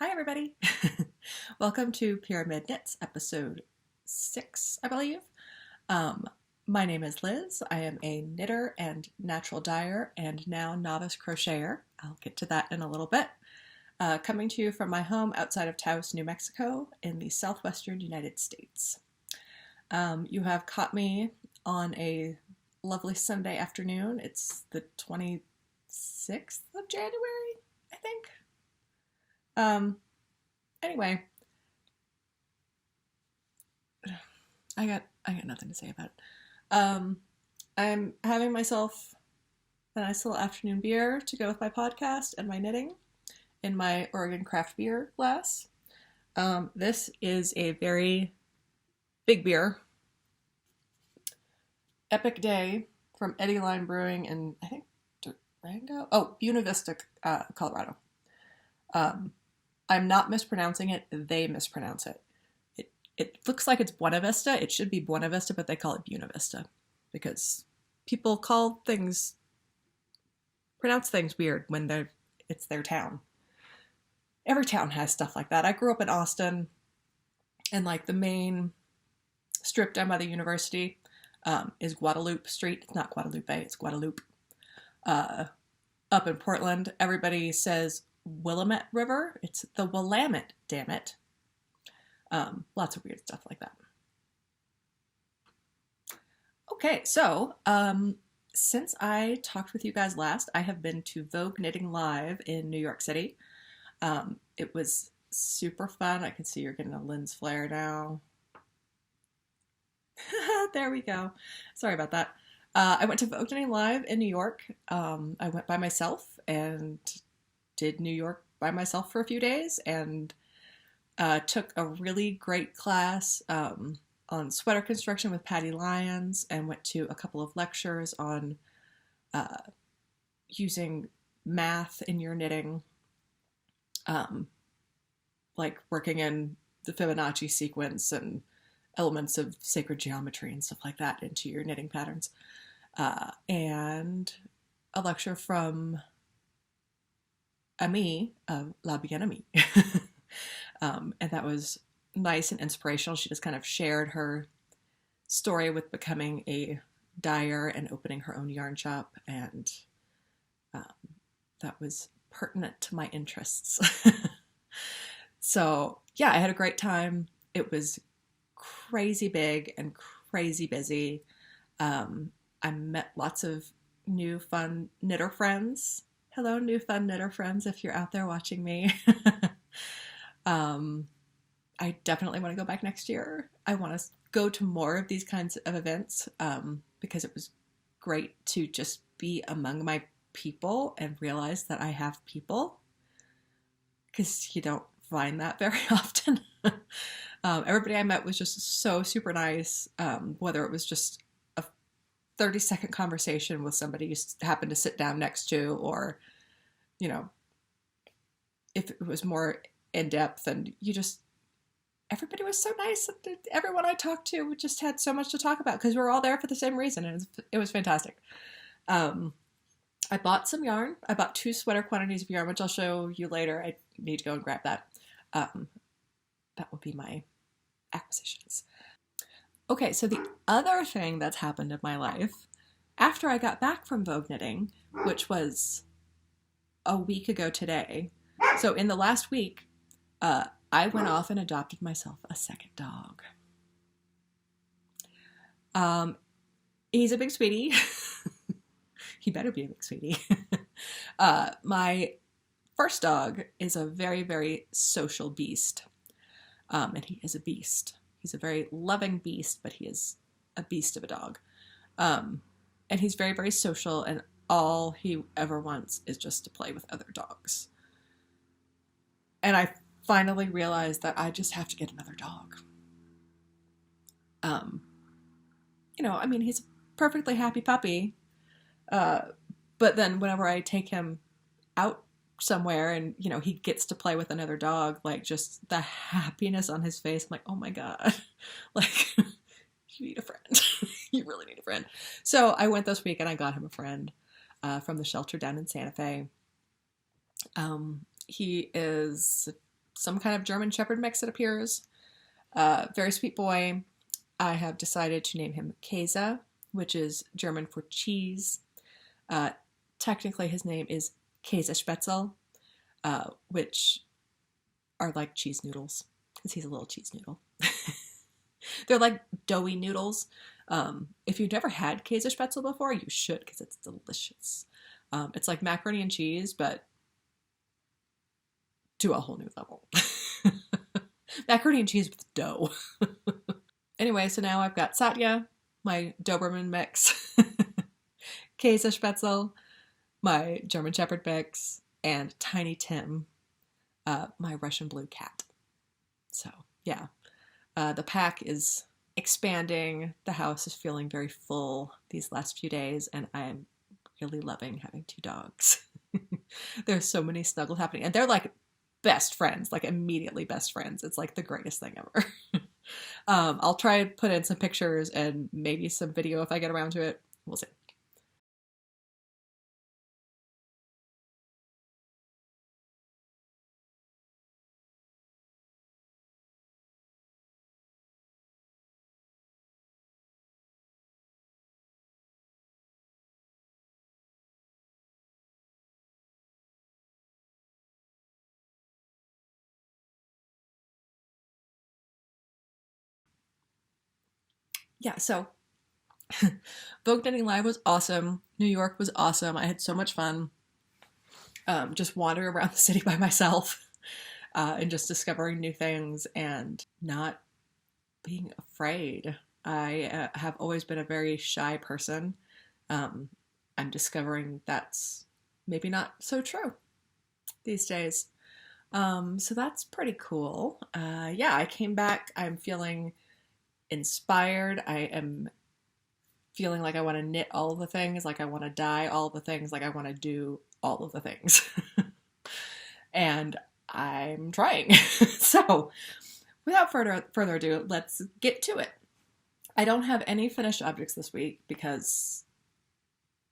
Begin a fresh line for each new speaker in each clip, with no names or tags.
Hi everybody! Welcome to Pyramid Knits, episode 6, I believe. Um, my name is Liz. I am a knitter and natural dyer and now novice crocheter. I'll get to that in a little bit. Coming to you from my home outside of Taos, New Mexico in the southwestern United States. You have caught me on a lovely Sunday afternoon. It's the 26th of January, I think. Anyway, I got nothing to say about it. I'm having myself a nice little afternoon beer to go with my podcast and my knitting in my Oregon craft beer glass. This is a very big beer. Epic Day from Eddie Line Brewing in, I think, Durango? Oh, Buena Vista, Colorado. I'm not mispronouncing it. They mispronounce it. It looks like it's Buena Vista. It should be Buena Vista, but they call it Buena Vista because people pronounce things weird when it's their town. Every town has stuff like that. I grew up in Austin, and like the main strip down by the university is Guadalupe Street. It's not Guadalupe, it's Guadalupe. Up in Portland, everybody says Willamette River. It's the Willamette, damn it. Lots of weird stuff like that. Okay, so since I talked with you guys last, I have been to Vogue Knitting Live in New York City. It was super fun. I can see you're getting a lens flare now. There we go. Sorry about that. I went to Vogue Knitting Live in New York. I went by myself and did New York by myself for a few days and took a really great class on sweater construction with Patty Lyons and went to a couple of lectures on using math in your knitting, like working in the Fibonacci sequence and elements of sacred geometry and stuff like that into your knitting patterns. And a lecture from Ami of La Bien Amie. And that was nice and inspirational. She just kind of shared her story with becoming a dyer and opening her own yarn shop, and that was pertinent to my interests. So yeah, I had a great time. It was crazy big and crazy busy. I met lots of new fun knitter friends. Hello, new fun knitter friends, if you're out there watching me. I definitely want to go back next year. I want to go to more of these kinds of events because it was great to just be among my people and realize that I have people, because you don't find that very often. Everybody I met was just so super nice, whether it was just a 30-second conversation with somebody you happened to sit down next to, or, you know, if it was more in depth, and everybody was so nice. Everyone I talked to just had so much to talk about because we were all there for the same reason, and it was fantastic. I bought some yarn. I bought 2 sweater quantities of yarn, which I'll show you later. I need to go and grab that. That will be my acquisitions. Okay, so the other thing that's happened in my life after I got back from Vogue Knitting, which was a week ago today. So in the last week, I went off and adopted myself a second dog. He's a big sweetie. He better be a big sweetie. My first dog is a very, very social beast. And he is a beast. He's a very loving beast, but he is a beast of a dog. And he's very, very social, and all he ever wants is just to play with other dogs. And I finally realized that I just have to get another dog. I mean, he's a perfectly happy puppy. But then whenever I take him out somewhere and, he gets to play with another dog, like just the happiness on his face, I'm like, oh my God, like you need a friend. You really need a friend. So I went this week and I got him a friend, from the shelter down in Santa Fe. He is some kind of German Shepherd mix, it appears. Very sweet boy. I have decided to name him Käse, which is German for cheese. Technically, his name is Käsespätzle, which are like cheese noodles, because he's a little cheese noodle. They're like doughy noodles. If you've never had Käsespätzle before, you should, because it's delicious. It's like macaroni and cheese, but to a whole new level. Macaroni and cheese with dough. Anyway, so now I've got Satya, my Doberman mix, Käsespätzle, my German Shepherd mix, and Tiny Tim, my Russian blue cat. So, yeah. The pack is expanding. The house is feeling very full these last few days, and I'm really loving having 2 dogs. There's so many snuggles happening, and they're like best friends, like immediately best friends. It's like the greatest thing ever. I'll try and put in some pictures and maybe some video if I get around to it. We'll see. Yeah, so Vogue Knitting Live was awesome. New York was awesome. I had so much fun just wandering around the city by myself and just discovering new things and not being afraid. I have always been a very shy person. I'm discovering that's maybe not so true these days. So that's pretty cool. Yeah, I came back. I'm feeling inspired. I am feeling like I want to knit all of the things, like I want to dye all of the things, like I want to do all of the things. And I'm trying. So without further ado, let's get to it. I don't have any finished objects this week because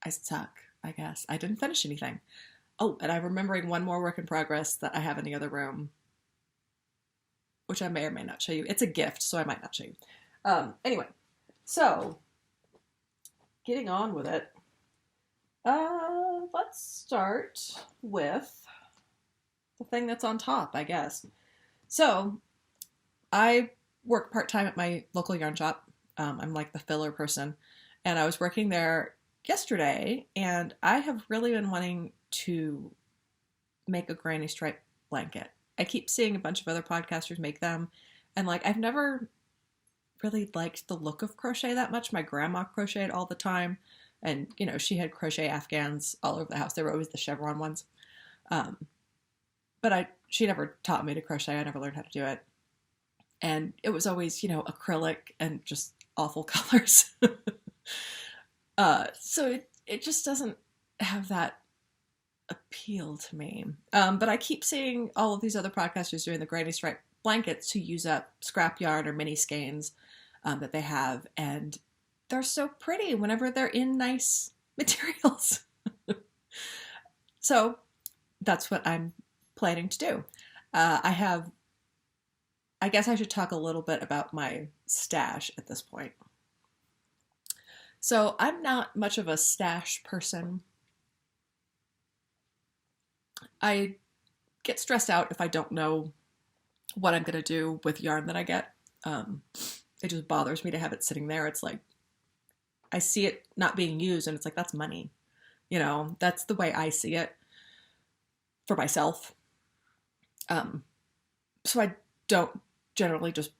I suck, I guess. I didn't finish anything. Oh, and I'm remembering one more work in progress that I have in the other room, which I may or may not show you. It's a gift, so I might not show you. Anyway, so getting on with it. Let's start with the thing that's on top, I guess. So I work part-time at my local yarn shop. I'm like the filler person, and I was working there yesterday, and I have really been wanting to make a granny stripe blanket. I keep seeing a bunch of other podcasters make them, and like I've never really liked the look of crochet that much. My grandma crocheted all the time, and you know, she had crochet Afghans all over the house. They were always the chevron ones. But she never taught me to crochet. I never learned how to do it. And it was always, you know, acrylic and just awful colors. So it just doesn't have that appeal to me. But I keep seeing all of these other podcasters doing the granny stripe blankets to use up scrap yarn or mini skeins that they have. And they're so pretty whenever they're in nice materials. So that's what I'm planning to do. I guess I should talk a little bit about my stash at this point. So I'm not much of a stash person. I get stressed out if I don't know what I'm going to do with yarn that I get. It just bothers me to have it sitting there. It's like, I see it not being used and it's like, that's money. You know, that's the way I see it for myself. So I don't generally just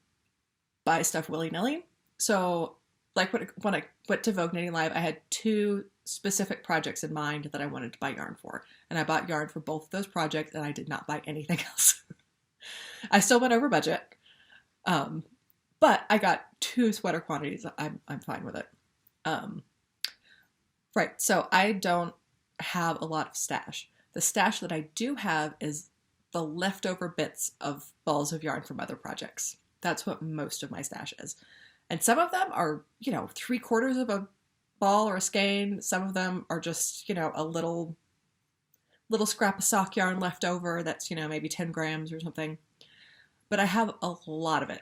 buy stuff willy-nilly. So like when I went to Vogue Knitting Live, I had 2 specific projects in mind that I wanted to buy yarn for. And I bought yarn for both of those projects, and I did not buy anything else. I still went over budget. But I got 2 sweater quantities. I'm fine with it. Right, so I don't have a lot of stash. The stash that I do have is the leftover bits of balls of yarn from other projects. That's what most of my stash is. And some of them are, you know, 3/4 of a ball or a skein. Some of them are just, you know, a little scrap of sock yarn left over that's, you know, maybe 10 grams or something. but I have a lot of it.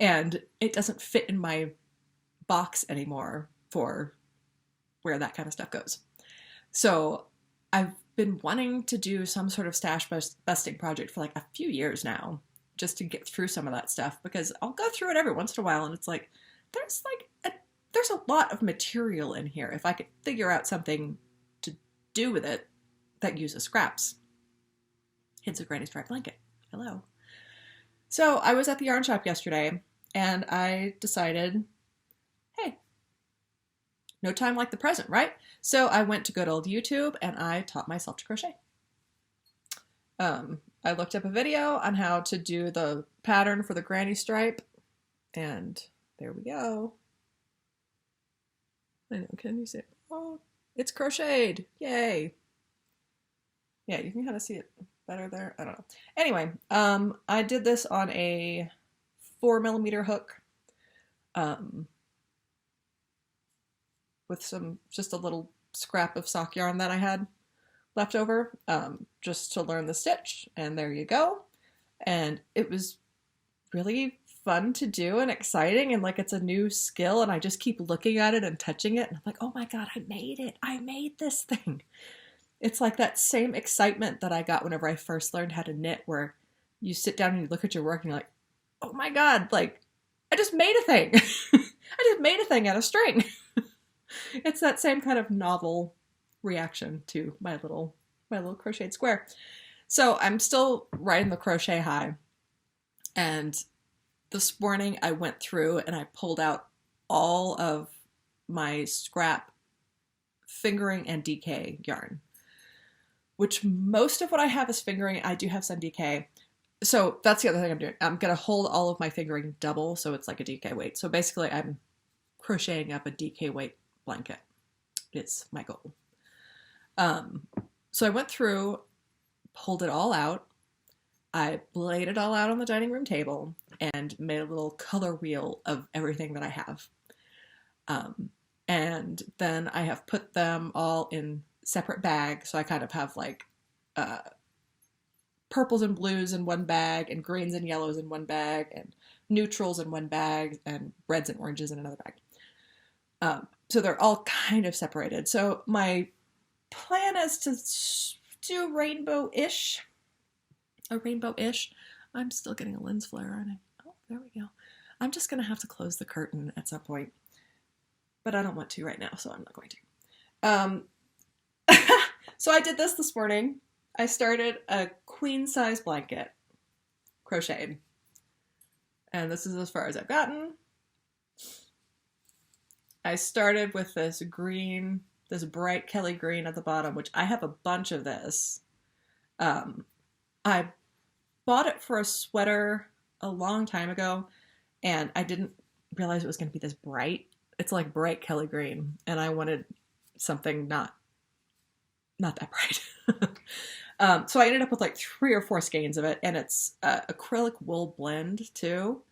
And it doesn't fit in my box anymore for where that kind of stuff goes. So I've been wanting to do some sort of stash busting project for like a few years now, just to get through some of that stuff, because I'll go through it every once in a while and it's like, there's a lot of material in here. If I could figure out something to do with it that uses scraps. It's a granny stripe blanket. Hello. So I was at the yarn shop yesterday and I decided, hey, no time like the present, right? So I went to good old YouTube and I taught myself to crochet. I looked up a video on how to do the pattern for the granny stripe, and there we go. I know, can you see it? Oh, it's crocheted. Yay. Yeah, you can kind of see it better there. I don't know. Anyway, I did this on a 4mm hook, with just a little scrap of sock yarn that I had left over, just to learn the stitch, and there you go. And it was really fun to do and exciting, and like it's a new skill, and I just keep looking at it and touching it and I'm like, oh my god, I made it. I made this thing. It's like that same excitement that I got whenever I first learned how to knit, where you sit down and you look at your work and you're like, oh my god, like I just made a thing. I just made a thing out of string. It's that same kind of novel reaction to my little crocheted square. So I'm still riding the crochet high, and this morning I went through and I pulled out all of my scrap fingering and DK yarn, which most of what I have is fingering. I do have some DK. So that's the other thing I'm doing. I'm going to hold all of my fingering double, so it's like a DK weight. So basically I'm crocheting up a DK weight blanket. It's my goal. So I went through, pulled it all out. I laid it all out on the dining room table and made a little color wheel of everything that I have. And then I have put them all in separate bags. So I kind of have like purples and blues in one bag, and greens and yellows in one bag, and neutrals in one bag, and reds and oranges in another bag. So they're all kind of separated. So my plan is to do rainbow-ish. A rainbow-ish. I'm still getting a lens flare on it. Oh, there we go. I'm just going to have to close the curtain at some point. But I don't want to right now, so I'm not going to. So I did this morning. I started a queen-size blanket crocheted. And this is as far as I've gotten. I started with this green, this bright Kelly green at the bottom, which I have a bunch of this. I bought it for a sweater a long time ago, and I didn't realize it was going to be this bright. It's like bright Kelly green, and I wanted something not that bright. So I ended up with like 3 or 4 skeins of it, and it's acrylic wool blend too.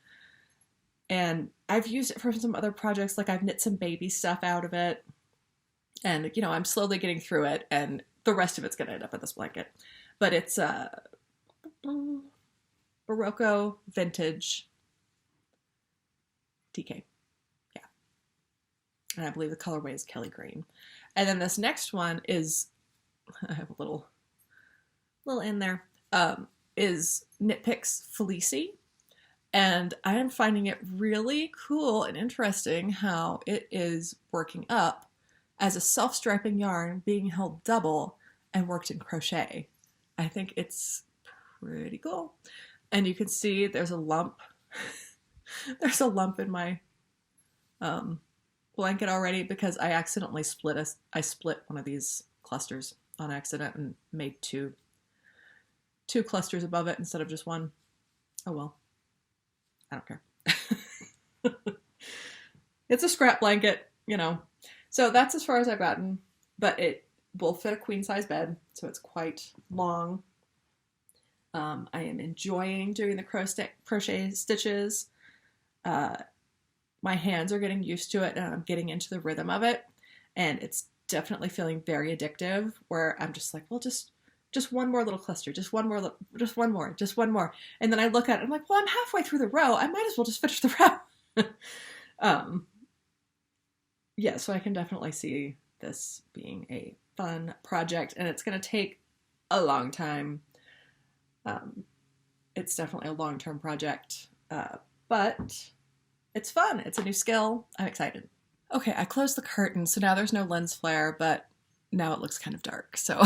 And I've used it for some other projects, like I've knit some baby stuff out of it. And, you know, I'm slowly getting through it, and the rest of it's going to end up in this blanket. But it's Barocco vintage DK. Yeah. And I believe the colorway is Kelly green. And then this next one is, I have a little in there, is Knit Picks Felici. And I am finding it really cool and interesting how it is working up as a self-striping yarn being held double and worked in crochet. I think it's pretty cool. And you can see there's a lump. There's a lump in my blanket already because I accidentally I split one of these clusters on accident and made two clusters above it instead of just one. Oh well. I don't care. It's a scrap blanket, you know. So that's as far as I've gotten, but it will fit a queen size bed, so it's quite long. I am enjoying doing the crochet stitches. My hands are getting used to it, and I'm getting into the rhythm of it, and it's definitely feeling very addictive, where I'm just like, well, just just one more little cluster, just one more, just one more, just one more. And then I look at it, I'm like, well, I'm halfway through the row. I might as well just finish the row. Yeah, so I can definitely see this being a fun project, and it's going to take a long time. It's definitely a long-term project, but it's fun. It's a new skill. I'm excited. Okay, I closed the curtain, so now there's no lens flare, but now it looks kind of dark, so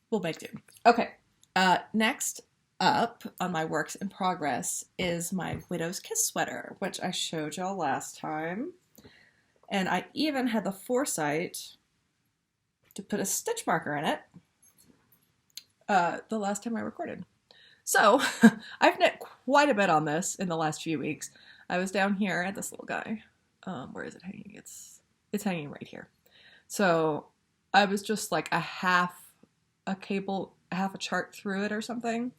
we'll make do. Okay, next up on my works in progress is my Widow's Kiss sweater, which I showed y'all last time. And I even had the foresight to put a stitch marker in it the last time I recorded. So I've knit quite a bit on this in the last few weeks. I was down here at this little guy. Where is it hanging? It's hanging right here. So I was just like half a chart through it or something.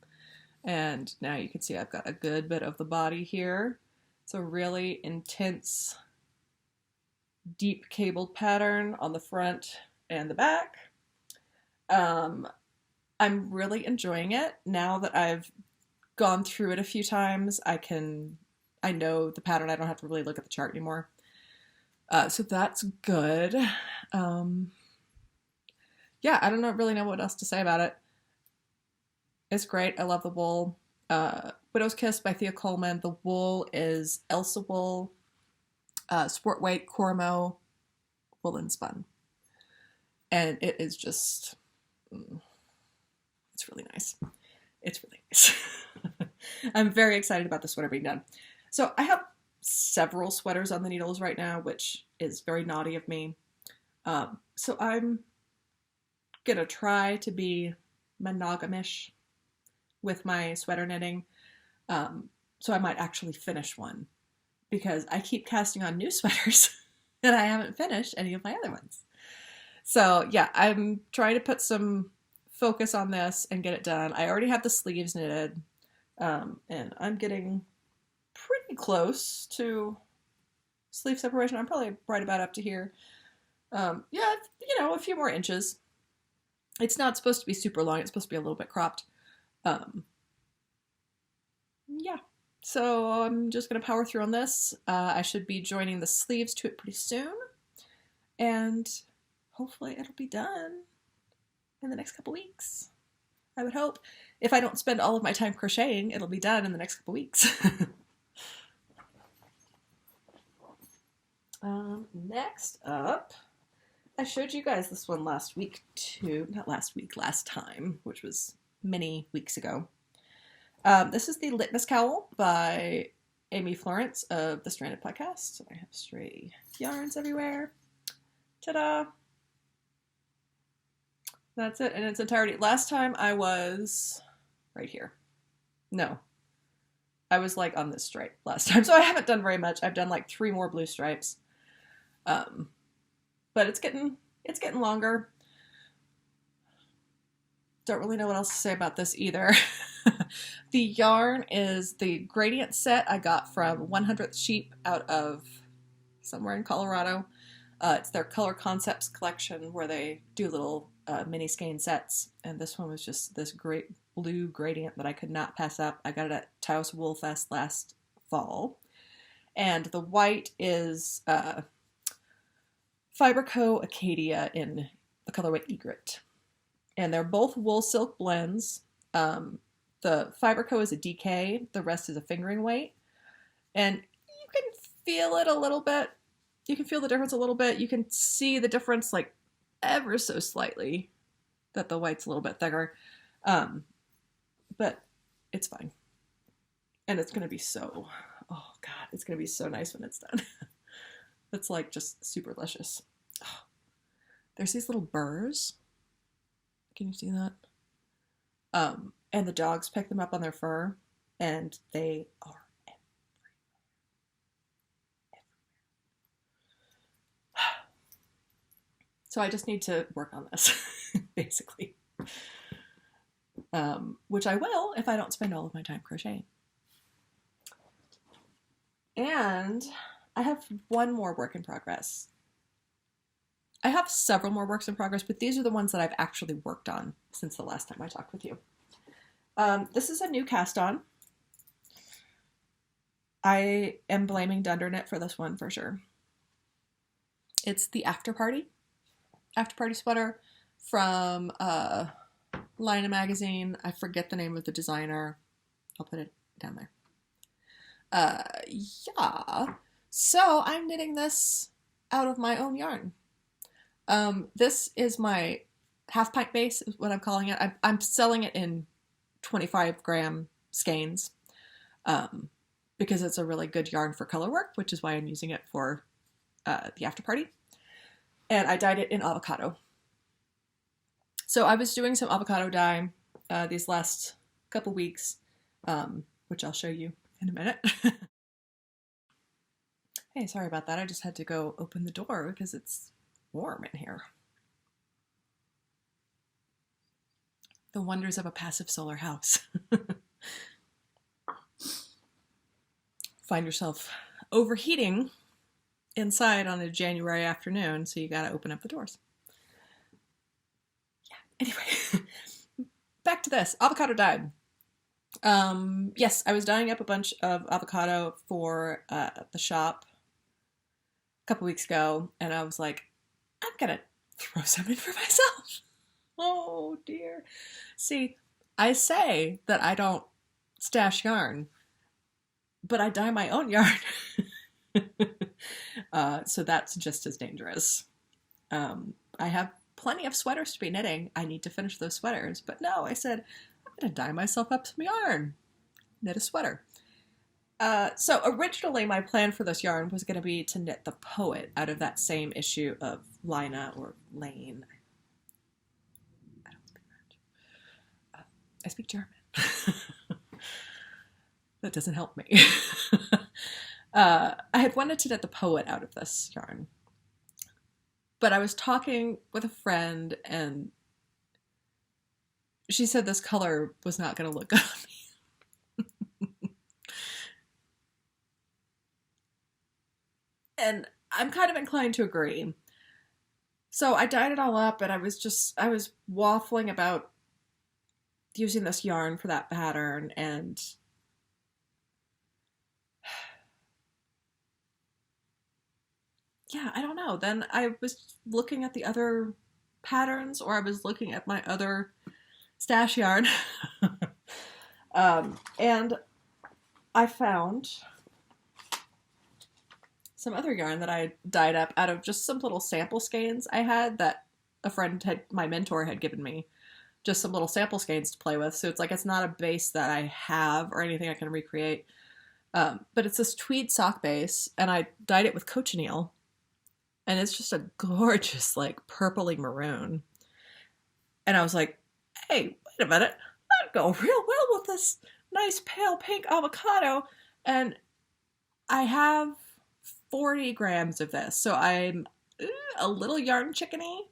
And now you can see I've got a good bit of the body here. It's a really intense, deep cabled pattern on the front and the back. I'm really enjoying it. Now that I've gone through it a few times, I know the pattern. I don't have to really look at the chart anymore. So that's good. Yeah, I don't really know what else to say about it. It's great. I love the wool. Widow's Kiss by Thea Coleman. The wool is Elsa wool, sport weight Cormo woolen spun. And it is just, it's really nice. It's really nice. I'm very excited about the sweater being done. So I have several sweaters on the needles right now, which is very naughty of me. So I'm gonna try to be monogamish with my sweater knitting. So I might actually finish one because I keep casting on new sweaters and I haven't finished any of my other ones. So yeah, I'm trying to put some focus on this and get it done. I already have the sleeves knitted, and I'm getting pretty close to sleeve separation. I'm probably right about up to here. Yeah, a few more inches. It's not supposed to be super long. It's supposed to be a little bit cropped. Yeah, so I'm just going to power through on this. I should be joining the sleeves to it pretty soon. And hopefully it'll be done in the next couple weeks. I would hope. If I don't spend all of my time crocheting, it'll be done in the next couple weeks. Next up, I showed you guys this one last week too. Not last week, last time, which was many weeks ago. This is the Litmus Cowl by Amy Florence of the Stranded Podcast. I have stray yarns everywhere. Ta-da! That's it in its entirety. Last time I was right here. No. I was like on this stripe last time, so I haven't done very much. I've done like 3 more blue stripes. But it's getting longer. Don't really know what else to say about this either. The yarn is the gradient set I got from 100th Sheep out of somewhere in Colorado. It's their Color Concepts collection where they do little mini skein sets, and this one was just this great blue gradient that I could not pass up. I got it at Taos Wool Fest last fall. And the white is Fiberco Acadia in the colorway Egret. And they're both wool silk blends. The Fiberco is a DK, the rest is a fingering weight. And you can feel it a little bit. You can feel the difference a little bit. You can see the difference like ever so slightly that the white's a little bit thicker. But it's fine. And it's going to be so, oh God, it's going to be so nice when it's done. It's like just super delicious. Oh. There's these little burrs. Can you see that? And the dogs pick them up on their fur, and they are everywhere. So I just need to work on this, basically. Which I will if I don't spend all of my time crocheting. And I have one more work in progress. I have several more works in progress, but these are the ones that I've actually worked on since the last time I talked with you. This is a new cast on. I am blaming Dunder Knit for this one for sure. It's the After Party sweater from Lina magazine. I forget the name of the designer. I'll put it down there. Yeah. So I'm knitting this out of my own yarn. This is my half pint base, is what I'm calling it. I'm selling it in 25-gram skeins because it's a really good yarn for color work, which is why I'm using it for the After Party. And I dyed it in avocado. So I was doing some avocado dye these last couple weeks, which I'll show you in a minute. Hey, sorry about that. I just had to go open the door because it's warm in here. The wonders of a passive solar house. Find yourself overheating inside on a January afternoon, so you gotta open up the doors. Yeah, anyway, back to this. Avocado dye. Yes, I was dyeing up a bunch of avocado for the shop a couple weeks ago, and I was like, I'm gonna throw some in for myself. Oh dear. See, I say that I don't stash yarn, but I dye my own yarn. So that's just as dangerous. I have plenty of sweaters to be knitting. I need to finish those sweaters, but no, I said, I'm gonna dye myself up some yarn, knit a sweater. So originally my plan for this yarn was going to be to knit the Poet out of that same issue of Lina or Lane. I don't speak French. I speak German. That doesn't help me. I had wanted to knit the Poet out of this yarn, but I was talking with a friend and she said this color was not going to look good on me. And I'm kind of inclined to agree. So I dyed it all up and I was waffling about using this yarn for that pattern, and yeah, I don't know. Then I was looking at the other patterns, or I was looking at my other stash yarn. And I found some other yarn that I dyed up out of just some little sample skeins I had that my mentor had given me. Just some little sample skeins to play with. So it's like, it's not a base that I have or anything I can recreate. But it's this tweed sock base, and I dyed it with cochineal. And it's just a gorgeous, like, purpley maroon. And I was like, hey, wait a minute. That'd go real well with this nice pale pink avocado. And I have 40 grams of this. So I'm a little yarn chickeny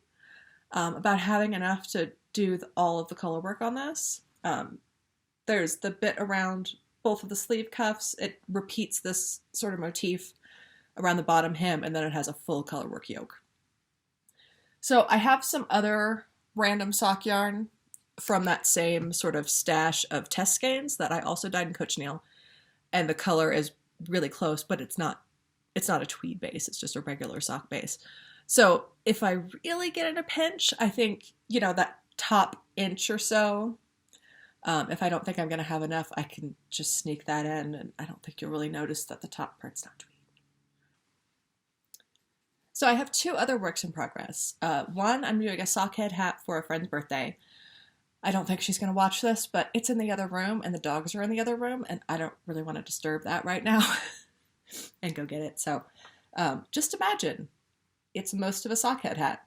about having enough to do all of the color work on this. There's the bit around both of the sleeve cuffs. It repeats this sort of motif around the bottom hem, and then it has a full color work yoke. So I have some other random sock yarn from that same sort of stash of test skeins that I also dyed in cochineal, and the color is really close, but it's not a tweed base. It's just a regular sock base. So if I really get in a pinch, I think, that top inch or so, if I don't think I'm going to have enough, I can just sneak that in, and I don't think you'll really notice that the top part's not tweed. So I have two other works in progress. One, I'm doing a sockhead hat for a friend's birthday. I don't think she's going to watch this, but it's in the other room, and the dogs are in the other room, and I don't really want to disturb that right now and go get it. So just imagine it's most of a sockhead hat.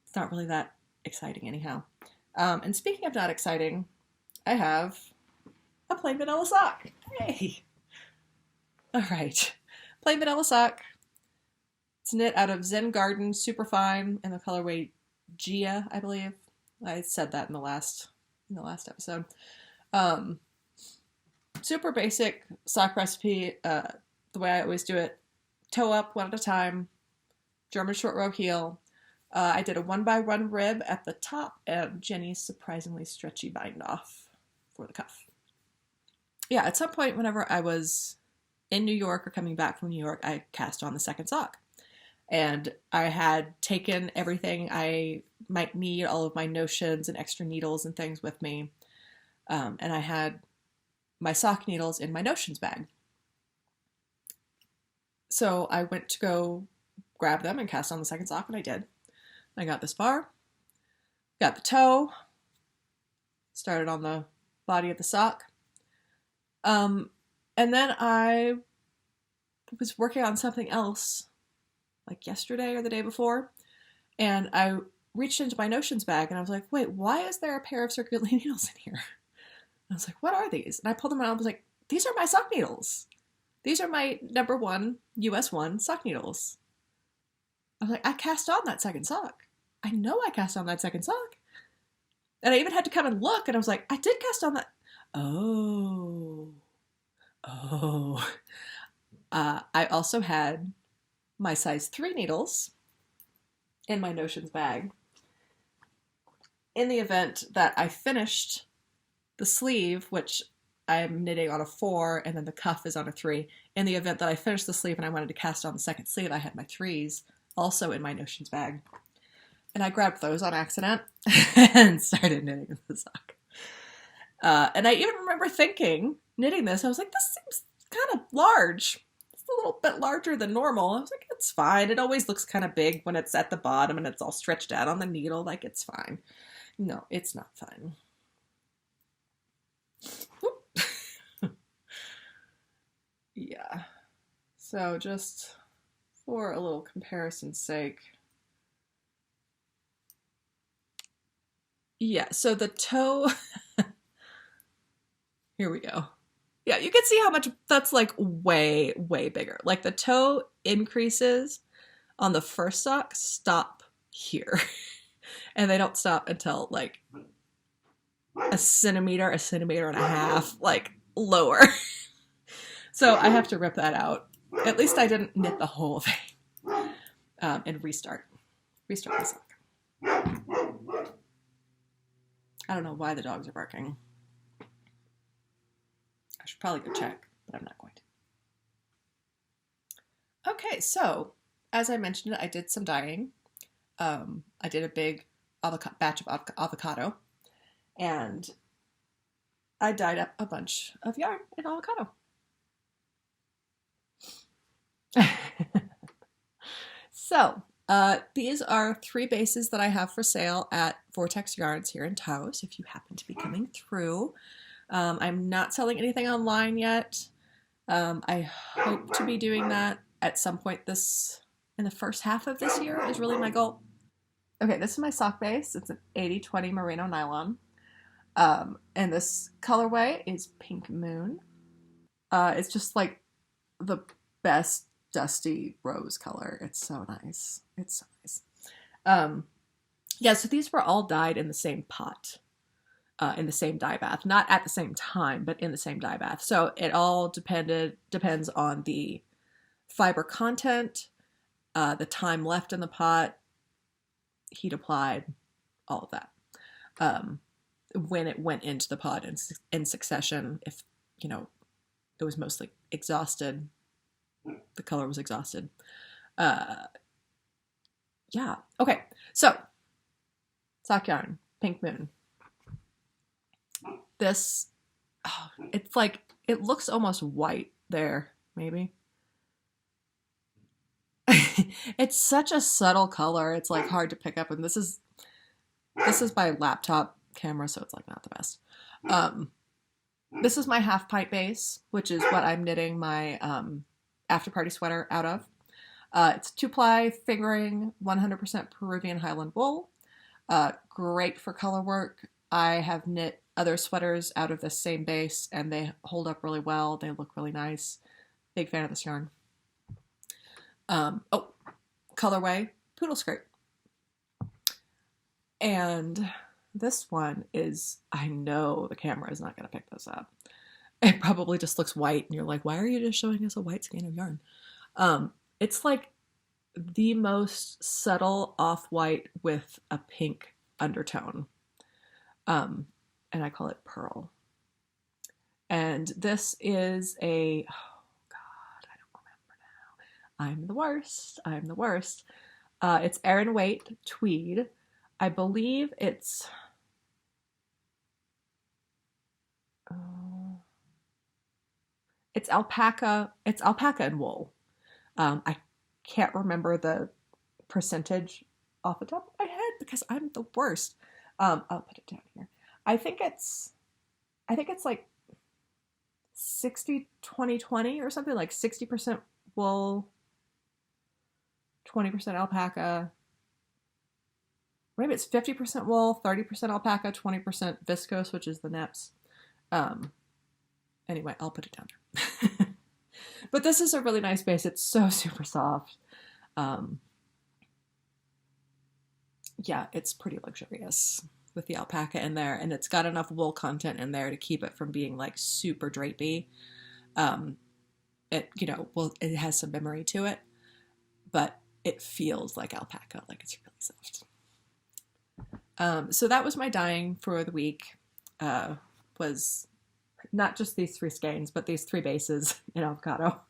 It's not really that exciting anyhow. And speaking of not exciting, I have a plain vanilla sock. Hey! All right. Plain vanilla sock. It's knit out of Zen Garden Superfine in the colorway Gia, I believe. I said that in the last episode. Super basic sock recipe. The way I always do it: toe up one at a time, German short row heel. I did a 1x1 rib at the top and Jenny's surprisingly stretchy bind off for the cuff. Yeah, at some point whenever I was in New York or coming back from New York, I cast on the second sock. And I had taken everything I might need, all of my notions and extra needles and things with me. And I had my sock needles in my notions bag. So I went to go grab them and cast on the second sock, and I did. I got this far, got the toe, started on the body of the sock. And then I was working on something else like yesterday or the day before, and I reached into my notions bag and I was like, wait, why is there a pair of circular needles in here? And I was like, what are these? And I pulled them out and I was like, these are my sock needles. These are my number 1 US 1 sock needles. I was like, I cast on that second sock. I know I cast on that second sock. And I even had to come and look, and I was like, I did cast on that. Oh. I also had my size 3 needles in my notions bag in the event that I finished the sleeve, which I'm knitting on a 4, and then the cuff is on a 3. In the event that I finished the sleeve and I wanted to cast on the second sleeve, I had my 3s also in my notions bag. And I grabbed those on accident and started knitting the sock. And I even remember thinking, knitting this, I was like, this seems kind of large. It's a little bit larger than normal. I was like, it's fine. It always looks kind of big when it's at the bottom and it's all stretched out on the needle. Like, it's fine. No, it's not fine. Yeah. So just for a little comparison's sake. Yeah, so the toe, here we go. Yeah, you can see how much that's like way, way bigger. Like the toe increases on the first sock stop here. And they don't stop until like a centimeter and a half, like lower. So I have to rip that out. At least I didn't knit the whole thing. And restart the sock. I don't know why the dogs are barking. I should probably go check, but I'm not going to. Okay, so as I mentioned, I did some dyeing. I did a big batch of avocado, and I dyed up a bunch of yarn in avocado. So, these are 3 bases that I have for sale at Vortex Yarns here in Taos, if you happen to be coming through. I'm not selling anything online yet. I hope to be doing that at some point in the first half of this year is really my goal. Okay, this is my sock base. It's an 80/20 merino nylon. And this colorway is Pink Moon. It's just like the best dusty rose color. It's so nice. It's so nice. Yeah, so these were all dyed in the same pot, in the same dye bath. Not at the same time, but in the same dye bath. So it all depends on the fiber content, the time left in the pot, heat applied, all of that. When it went into the pot in succession, if, it was mostly exhausted, the color was exhausted. Yeah. Okay. So, sock yarn, Pink Moon. This, it's like, it looks almost white there, maybe. It's such a subtle color. It's like hard to pick up. And this is my laptop camera, so it's like not the best. This is my half pipe base, which is what I'm knitting my after party sweater out of. It's 2-ply fingering, 100% Peruvian Highland wool. Great for color work. I have knit other sweaters out of this same base, and they hold up really well. They look really nice. Big fan of this yarn. Colorway, poodle skirt. And this one is, I know the camera is not going to pick this up. It probably just looks white, and you're like, why are you just showing us a white skein of yarn? It's like the most subtle off-white with a pink undertone. Um, and I call it Pearl. And this is a, oh God, I don't remember now. I'm the worst. I'm the worst. It's Erin Waite tweed. I believe uh, it's alpaca. It's alpaca and wool. I can't remember the percentage off the top of my head because I'm the worst. I'll put it down here. I think it's I think it's like 60-20-20 or something, like 60% wool, 20% alpaca. Maybe it's 50% wool, 30% alpaca, 20% viscose, which is the neps. Um, anyway, I'll put it down there. But this is a really nice base. It's so super soft. Um, yeah, it's pretty luxurious with the alpaca in there, and it's got enough wool content in there to keep it from being like super drapey. Um, it has some memory to it, but it feels like alpaca, like it's really soft. So that was my dyeing for the week. Was not just these 3 skeins, but these 3 bases in avocado.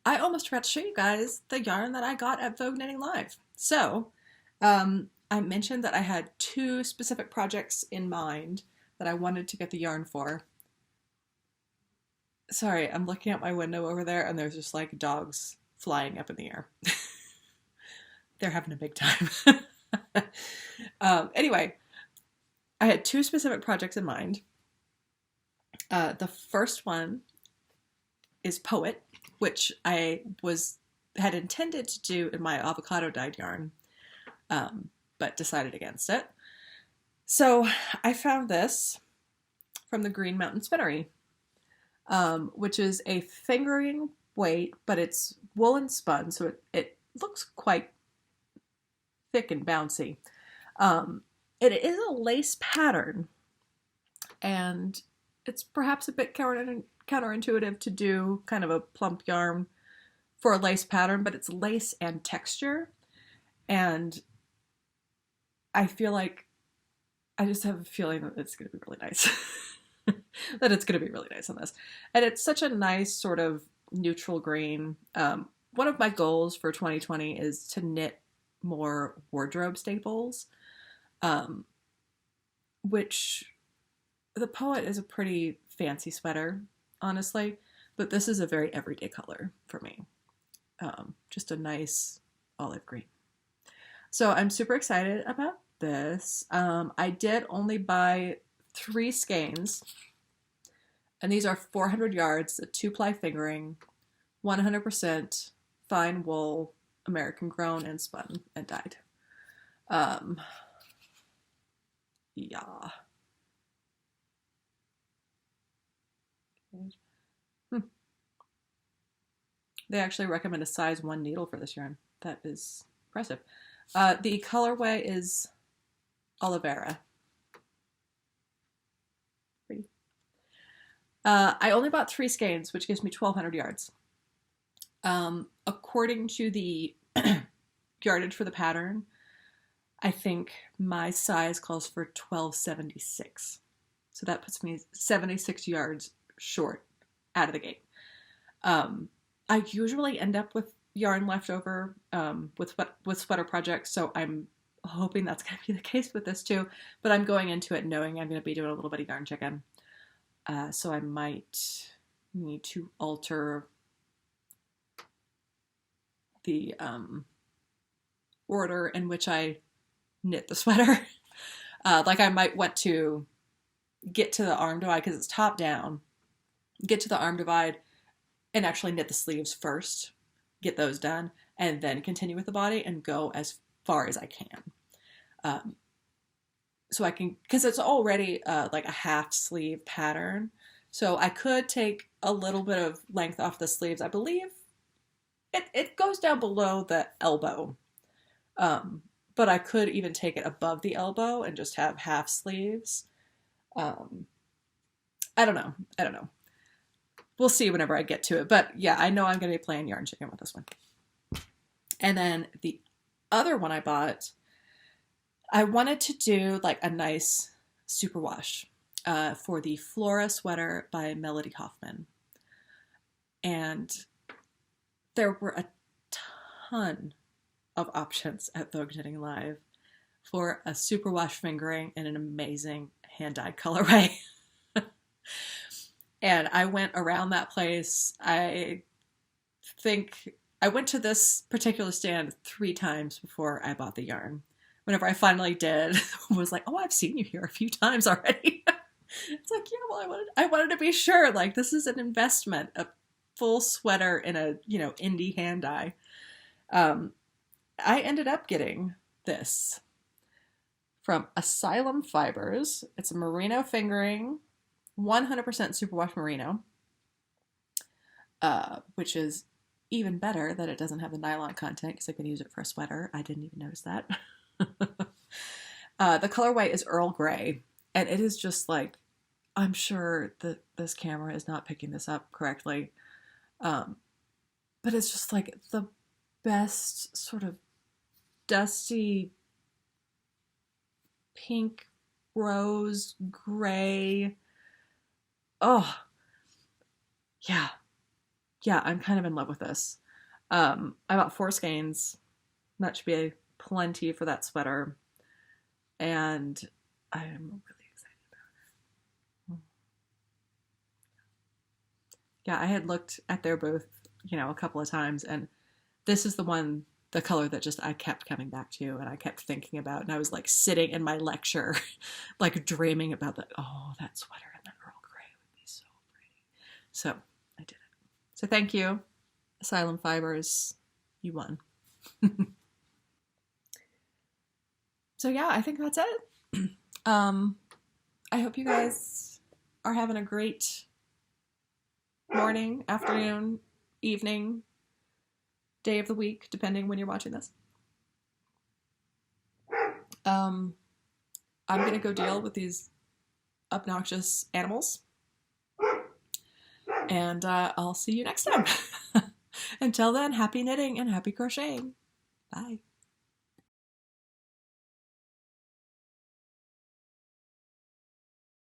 I almost forgot to show you guys the yarn that I got at Vogue Knitting Live. So, I mentioned that I had 2 specific projects in mind that I wanted to get the yarn for. Sorry, I'm looking out my window over there and there's just like dogs flying up in the air. They're having a big time. Anyway, I had 2 specific projects in mind. The first one is Poet, which I had intended to do in my avocado dyed yarn, but decided against it. So I found this from the Green Mountain Spinnery, which is a fingering weight, but it's woolen spun, so it looks quite thick and bouncy. It is a lace pattern, and it's perhaps a bit counterintuitive to do kind of a plump yarn for a lace pattern, but it's lace and texture, and I feel like I just have a feeling that it's going to be really nice. That it's going to be really nice on this. And it's such a nice sort of neutral green. One of my goals for 2020 is to knit more wardrobe staples, which the Poet is a pretty fancy sweater, honestly, but this is a very everyday color for me. Just a nice olive green. So I'm super excited about this. I did only buy 3 skeins, and these are 400 yards, a 2-ply fingering, 100% fine wool, American grown and spun and dyed. Yeah. They actually recommend a size 1 needle for this yarn. That is impressive. The colorway is Olivera. Pretty. I only bought 3 skeins, which gives me 1,200 yards. According to the yardage for the pattern, I think my size calls for 1276. So that puts me 76 yards short out of the gate. I usually end up with yarn left over with sweater projects, so I'm hoping that's going to be the case with this too. But I'm going into it knowing I'm going to be doing a little bit of yarn chicken. So I might need to alter the order in which I knit the sweater. Like I might want to get to the arm divide because it's top down, get to the arm divide and actually knit the sleeves first, get those done, and then continue with the body and go as far as I can. So I can, because it's already like a half sleeve pattern, so I could take a little bit of length off the sleeves. I believe it goes down below the elbow, but I could even take it above the elbow and just have half sleeves. I don't know. We'll see whenever I get to it. But yeah, I know I'm going to be playing yarn chicken with this one. And then the other one I bought, I wanted to do like a nice superwash for the Flora sweater by Melody Hoffman. And there were a ton of options at Vogue Knitting Live for a superwash fingering in an amazing hand-dyed colorway. And I went around that place. I think I went to this particular stand 3 times before I bought the yarn. Whenever I finally did, I was like, oh, I've seen you here a few times already. It's like, yeah, well, I wanted to be sure. Like, this is an investment, a full sweater in a, indie hand dye. I ended up getting this from Asylum Fibers. It's a merino fingering, 100% superwash merino, which is even better that it doesn't have the nylon content because I can use it for a sweater. I didn't even notice that. The colorway is Earl Grey, and it is just like, I'm sure that this camera is not picking this up correctly, but it's just like the best sort of dusty pink, rose, gray. Oh, yeah. Yeah, I'm kind of in love with this. I bought 4 skeins. That should be plenty for that sweater. And I'm really excited about it. Yeah, I had looked at their booth, a couple of times, and this is the color that just I kept coming back to and I kept thinking about. And I was like sitting in my lecture, like dreaming about that sweater and that Earl Grey would be so pretty. So I did it. So thank you, Asylum Fibers. You won. So yeah, I think that's it. I hope you guys are having a great morning, afternoon, evening, day of the week, depending when you're watching this. I'm going to go deal with these obnoxious animals. And I'll see you next time. Until then, happy knitting and happy crocheting. Bye.